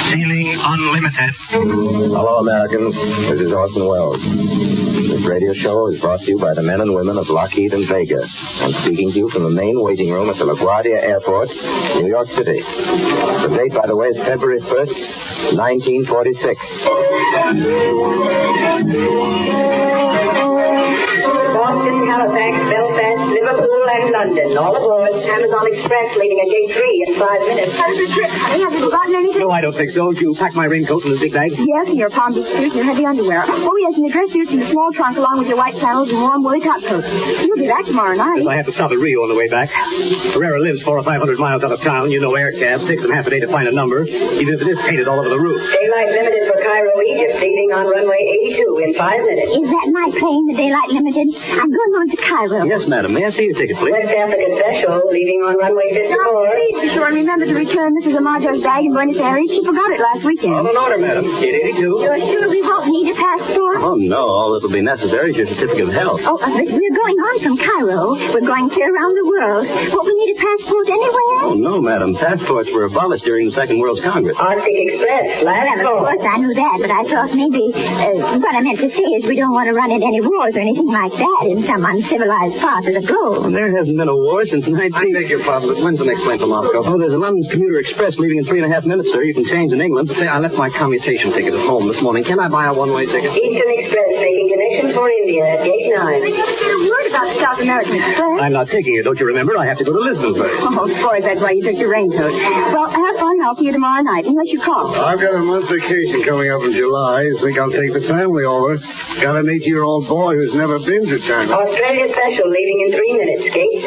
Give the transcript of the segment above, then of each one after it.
Sailing Unlimited. Hello, Americans. This is Orson Welles. This radio show is brought to you by the men and women of Lockheed and Vega. I'm speaking to you from the main waiting room at the LaGuardia Airport, New York City. The date, by the way, is February 1st, 1946. Boston, Halifax, Belfast, Liverpool, and London. All aboard Amazon Express, leaving at gate 3 in 5 minutes. How's the trip, honey? Have you forgotten anything? No, I don't think so. Did you pack my raincoat in the big bag? Yes, and your Palm Beach suit and your heavy underwear. Oh, yes, and your dress suits in the small trunk along with your white flannels and warm woolly top coat. You'll be back tomorrow night. Yes, I have to stop at Rio on the way back. Herrera lives 400 or 500 miles out of town. You know, air cab. Takes them half a day to find a number. Even if it is painted all over the roof. Daylight Limited for Cairo, Egypt, leaving on runway 82 in 5 minutes. Is that my plane, the Daylight Limited? I'm going on to Cairo. Yes, madam. May I see your ticket, please? West Africa Special, leaving on runway 54. Please be sure and remember to return Mrs. Amajo's bag in Buenos Aires. She forgot it last weekend. All in order, madam. Gate 82. You're sure we won't need a passport? Oh, no. All that will be necessary is your certificate of health. Oh, we're going on from Cairo. We're going clear around the world. Won't we need a passport anywhere? Oh, no, madam. Passports were abolished during the Second World Congress. Arctic Express, last Well, of call. course, I knew that, but I thought maybe what I meant to say is we don't want to run into any wars or anything like that in some uncivilized part of the globe. There hasn't been a war since 19... I beg your pardon, but when's the next plane to Moscow? Oh, there's a London Commuter Express leaving in 3.5 minutes, sir. You can change in England. Say, I left my commutation ticket at home this morning. Can I buy a one-way ticket? Eastern Express, making connection for India at gate 9. I didn't hear a word about the South American Express. I'm not taking it. Don't you remember? I have to go to Lisbon first. Oh, of course, that's why you took your raincoat. Well, have fun. I'll see you tomorrow night, unless you call. I've got a month's vacation coming up in July. Think I'll take the family over. Got an 8-year-old boy who's never been to China. Australia Special, leaving in 3 minutes, gate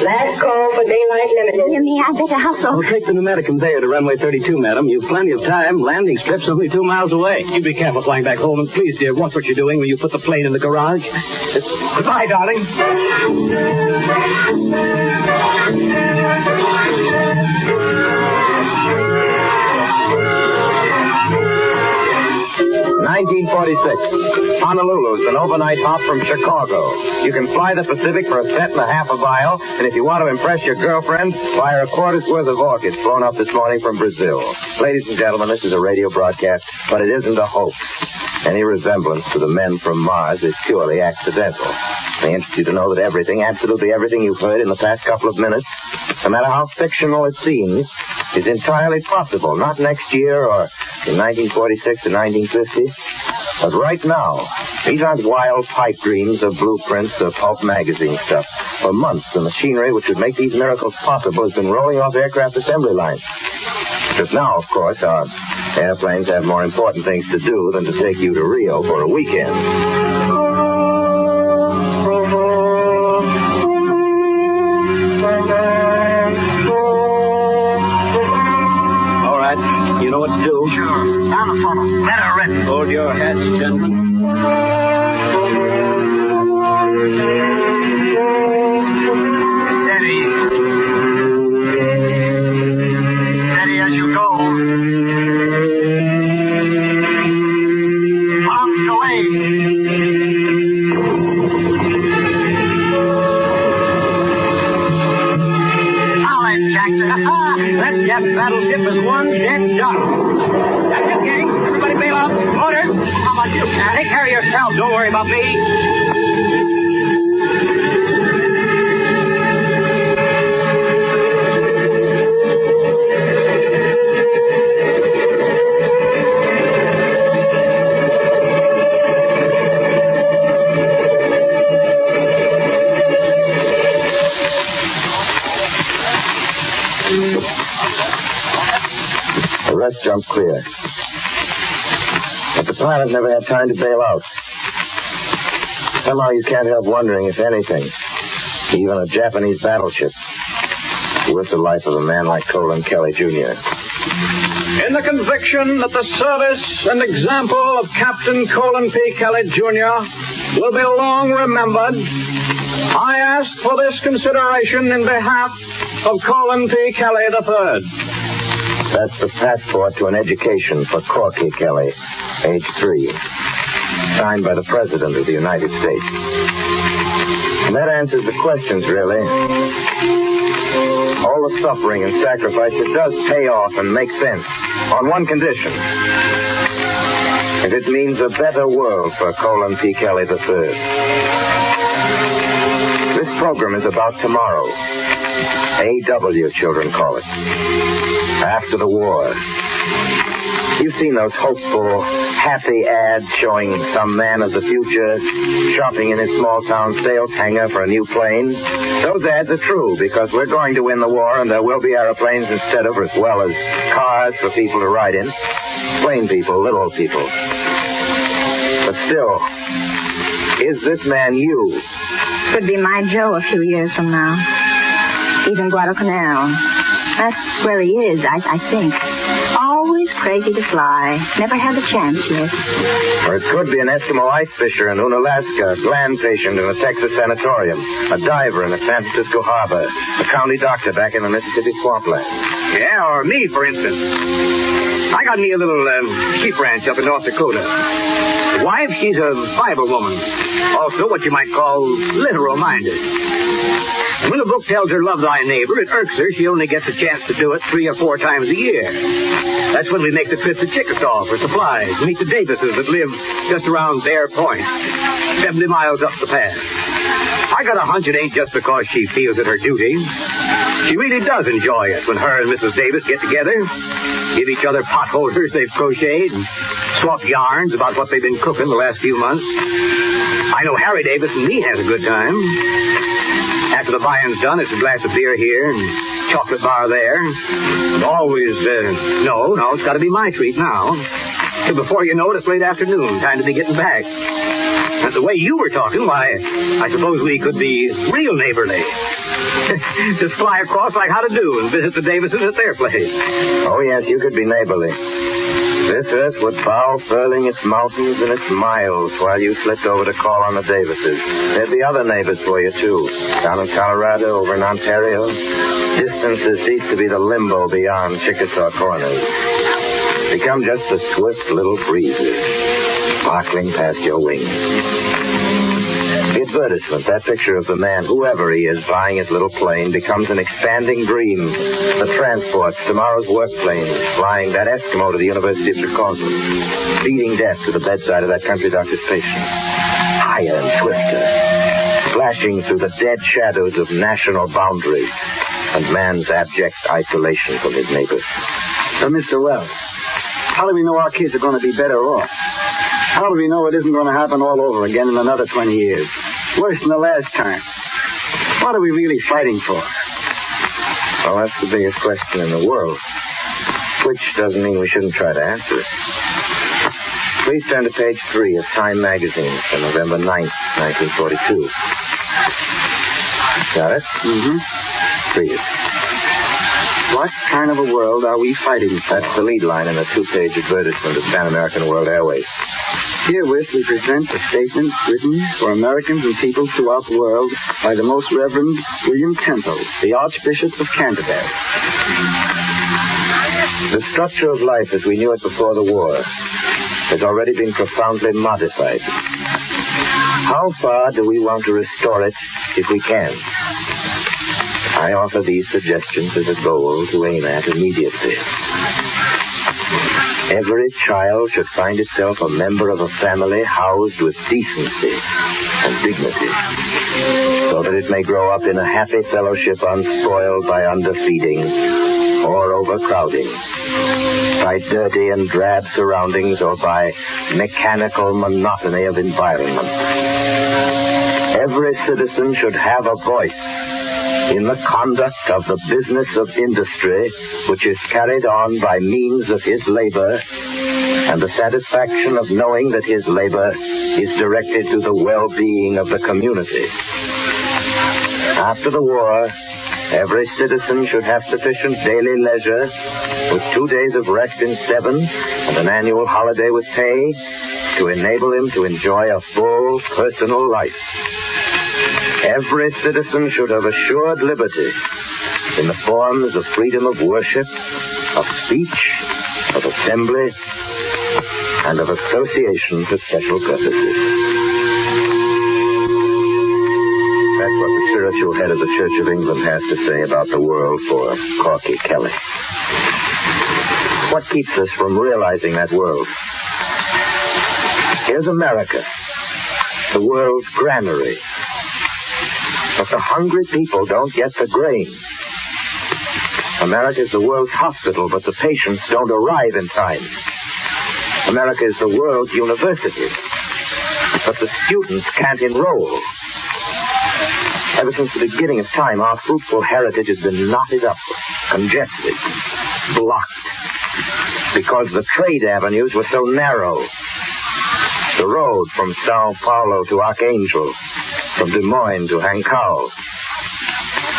6. Last call for Daylight Limited. You mean I better hustle? I'll take the pneumatic conveyor to runway 32, madam. You've plenty of time. Landing strip's only 2 miles away. You be careful flying back home, and please, dear, watch what you're doing when you put the plane in the garage. Goodbye, darling. 1946. Honolulu's an overnight hop from Chicago. You can fly the Pacific for $1.50 a mile, and if you want to impress your girlfriend, buy her a quarter's worth of orchids flown up this morning from Brazil. Ladies and gentlemen, this is a radio broadcast, but it isn't a hoax. Any resemblance to the men from Mars is purely accidental. They interest you to know that everything, absolutely everything you've heard in the past couple of minutes, no matter how fictional it seems, is entirely possible. Not next year or in 1946 or 1950, but right now. These aren't wild pipe dreams of blueprints of pulp magazine stuff. For months, the machinery which would make these miracles possible has been rolling off aircraft assembly lines. Because now, of course, our airplanes have more important things to do than to take you to Rio for a weekend. You know what to do? Sure. Down the funnel. Letter written. Hold your hats, gentlemen. Steady. Steady as you go. Arms away. All right, Jackson. That Jap battleship is one dead shot. That's it, gang. Everybody bail out. Orders. How about you? Take care of yourself. Don't worry about me. The rest jumped clear. But the pilot never had time to bail out. Somehow you can't help wondering if anything, even a Japanese battleship, is worth the life of a man like Colin Kelly, Jr. In the conviction that the service and example of Captain Colin P. Kelly, Jr. will be long remembered, I ask for this consideration in behalf of Colin P. Kelly III. That's the passport to an education for Corky Kelly, age 3. Signed by the President of the United States. And that answers the questions, really. All the suffering and sacrifice, it does pay off and make sense. On one condition. If it means a better world for Colin P. Kelly III. This program is about tomorrow. AW, children call it. After the war. You've seen those hopeful, happy ads showing some man of the future shopping in his small-town sales hangar for a new plane. Those ads are true because we're going to win the war and there will be airplanes instead of, as well as cars for people to ride in. Plain people, little people. But still, is this man you? Could be my Joe a few years from now. He's in Guadalcanal. That's where he is, I think. Always crazy to fly. Never had the chance yet. Or it could be an Eskimo ice fisher in Unalaska, a gland patient in a Texas sanatorium, a diver in a San Francisco harbor, a county doctor back in the Mississippi swampland. Yeah, or me, for instance. I got me a little sheep ranch up in North Dakota. The wife, she's a Bible woman. Also what you might call literal-minded. And when a book tells her love thy neighbor, it irks her she only gets a chance to do it 3 or 4 times a year. That's when we make the trip to Chickasaw for supplies, meet the Davises that live just around Bear Point, 70 miles up the pass. I got a hunch it ain't just because she feels it her duty. She really does enjoy it when her and Mrs. Davis get together, give each other pot holders they've crocheted, and swap yarns about what they've been cooking the last few months. I know Harry Davis and me has a good time. After the buying's done, it's a glass of beer here and chocolate bar there. And always, no, it's got to be my treat now. So before you know it, it's late afternoon. Time to be getting back. And the way you were talking, why, I suppose we could be real neighborly. Just fly across like how to do and visit the Davises at their place. Oh, yes, you could be neighborly. This earth would bow, furling its mountains and its miles while you slipped over to call on the Davises. There'd be other neighbors for you, too. Down in Colorado, over in Ontario. Distances cease to be the limbo beyond Chickasaw Corners. Become just the swift little breezes, sparkling past your wings. The advertisement, that picture of the man, whoever he is, buying his little plane, becomes an expanding dream. The transports, tomorrow's work planes, flying that Eskimo to the University of Chicago, speeding death to the bedside of that country doctor's patient. Higher and swifter, flashing through the dead shadows of national boundaries and man's abject isolation from his neighbors. So, Mr. Wells, how do we know our kids are going to be better off? How do we know it isn't going to happen all over again in another 20 years? Worse than the last time. What are we really fighting for? Well, that's the biggest question in the world. Which doesn't mean we shouldn't try to answer it. Please turn to page 3 of Time magazine for November 9th, 1942. Got it? Mm-hmm. Read it. What kind of a world are we fighting for? That's the lead line in a 2-page advertisement of Pan American World Airways. Herewith we present a statement written for Americans and people throughout the world by the Most Reverend William Temple, the Archbishop of Canterbury. The structure of life as we knew it before the war has already been profoundly modified. How far do we want to restore it if we can? I offer these suggestions as a goal to aim at immediately. Every child should find itself a member of a family housed with decency and dignity, so that it may grow up in a happy fellowship unspoiled by underfeeding or overcrowding, by dirty and drab surroundings or by mechanical monotony of environment. Every citizen should have a voice in the conduct of the business of industry which is carried on by means of his labor, and the satisfaction of knowing that his labor is directed to the well-being of the community. After the war, every citizen should have sufficient daily leisure, with 2 days of rest in 7 and an annual holiday with pay, to enable him to enjoy a full personal life. Every citizen should have assured liberty in the forms of freedom of worship, of speech, of assembly, and of association for special purposes. That's what the spiritual head of the Church of England has to say about the world for Corky Kelly. What keeps us from realizing that world? Here's America, the world's granary. But the hungry people don't get the grain. America is the world's hospital, but the patients don't arrive in time. America is the world's university, but the students can't enroll. Ever since the beginning of time, our fruitful heritage has been knotted up, congested, blocked, because the trade avenues were so narrow. The road from Sao Paulo to Archangel, from Des Moines to Hankow,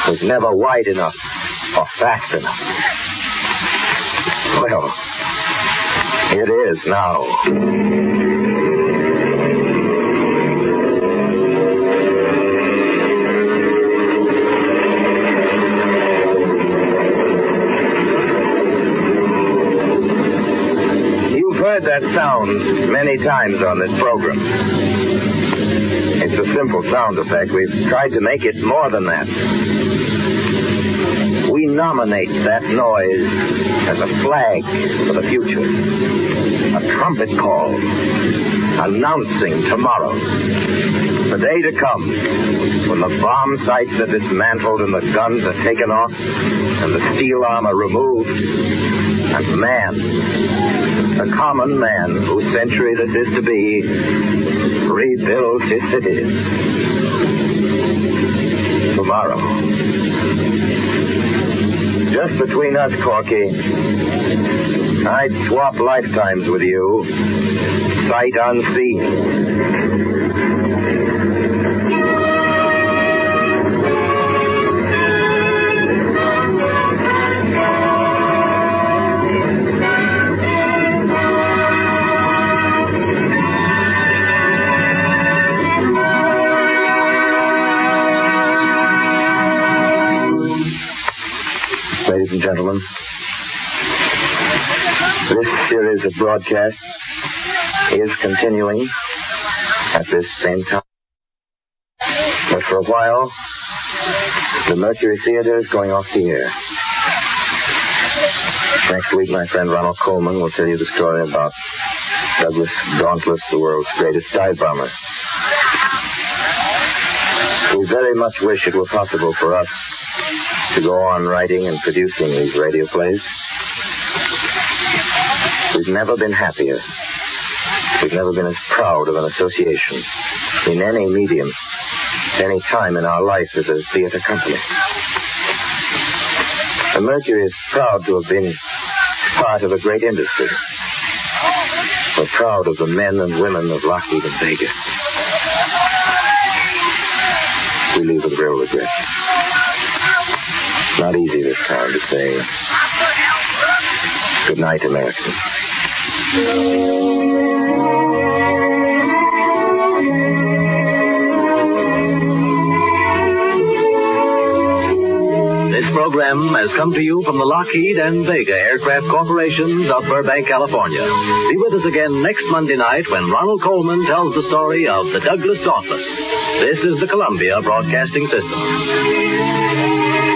was never wide enough or fast enough. Well, it is now. That sound many times on this program. It's a simple sound effect. We've tried to make it more than that. We nominate that noise as a flag for the future. A trumpet call announcing tomorrow. The day to come when the bomb sights are dismantled and the guns are taken off and the steel armor removed and man, the common man whose century this is to be, rebuilds his cities. Tomorrow. Just between us, Corky, I'd swap lifetimes with you, sight unseen. Ladies and gentlemen, this series of broadcasts is continuing at this same time. But for a while, the Mercury Theater is going off the air. Next week, my friend Ronald Coleman will tell you the story about Douglas Dauntless, the world's greatest dive bomber. We very much wish it were possible for us to go on writing and producing these radio plays. We've never been happier. We've never been as proud of an association in any medium, any time in our life as a theater company. The Mercury is proud to have been part of a great industry. We're proud of the men and women of Lockheed and Vegas. We leave with real regret. Not easy this time to say good night, America. This program has come to you from the Lockheed and Vega Aircraft Corporations of Burbank, California. Be with us again next Monday night when Ronald Coleman tells the story of the Douglas Dauntless. This is the Columbia Broadcasting System.